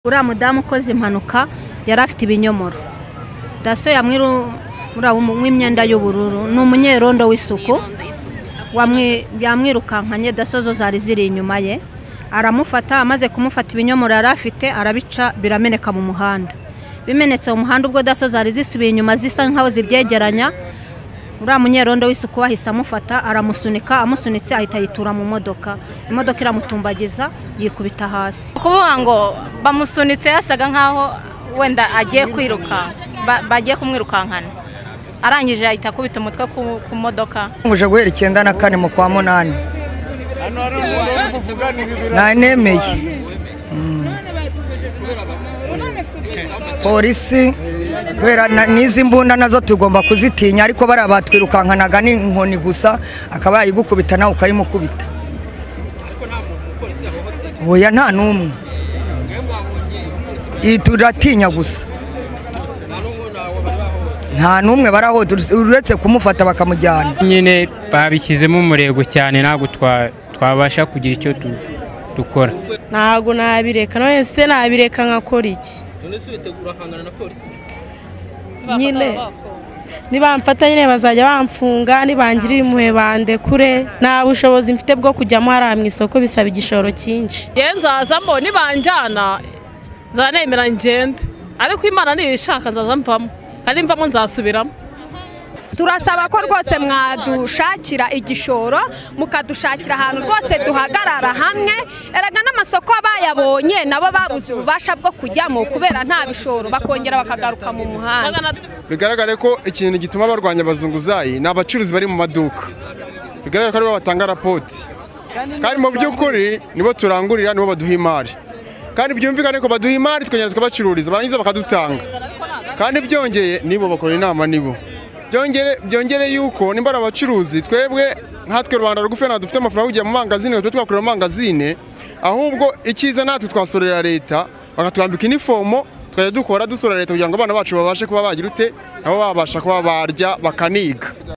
uriya mudamu ukoze impanuka yari afite ibinyomoro. Daso w'imyenda y'ubururu ni umunyerondo w'isuku yamwirukankanye. Daso zo zari ziri inyuma ye, aramufata. Amaze kumufata ibinyomoro yari afite arabica birameneka mu muhanda. Bimenetse mu muhanda ubwo Daso zari zisubiye inyuma zisa nkaho zibyegeranya. Uriya munyerondo w'isuku wahise amufata aramusunika, amusunitse ahita yitura mu modoka. Imodoka iramutumbagiza yikubita hasi. Kuvuga ngo bamusunitse yasaga nkaho wenda agiye kwiruka, bagiye kumwirukankana. Arangije ahita kubita umutwe ku modoka. Nguje guhera 94 mu kwa 8. Nanemeye. Polisi guhera nizi mbunda nazo tugomba kuzitinya, ariko bari abatwirukankanaga n'inkoni gusa akaba yigukubita nawe ukayimukubita. Oya nta numwe. Turatinya gusa. Nta numwe baraho uretse kumufata bakamujyana. Nyine babishyizemo umurego cyane, ntabwo twabasha kugira icyo dukora. Ntabwo nabireka, none se nabireka nkakora iki? Nyine nibamfata nyine bazajya bamfunga, nibangirira impuhwe bandekure. Nta bushobozi mfite bwo kujyamo hariya mu isoko, bisaba igishoro cyinshi. Nzazamo nibanjyana nzanemera ngende, ariko Imana nibishaka nzazamvamo, kandi mvamo nzasubiramo. Turasaba ko rwose mwadushakira igishoro, mukadushakira ahantu rwose duhagarara hamwe. Eraga n'amasoko bayabonye nabo babuze ububasha bwo kujyamo kubera nta bishoro, bakongera bakagaruka mu muhanda. Bigaragare ko ikintu gituma barwanya abazunguzayi ni abacuruzi bari mu maduka. Bigaragara ko aribo batanga rapoti, kandi mu by'ukuri nibo turangurira, nibo baduha imari, kandi byumvikane ko baduha imari twongera tukabacururiza, barangiza bakadutanga. Kandi byongeye nibo bakora inama, nibo byongere yuko nimbara abacuruzi twebwe nkatwe Rwanda rugufi na dufite amafaranga ugiye mu mangazine, twe twakorera mu mangazine, ahubwo ikiza natwe twasorera leta bakatwambika inifomo, twajya dukora dusorera leta kugira ngo abana bacu babashe kuba bagira ute nabo babasha kuba barya bakaniga.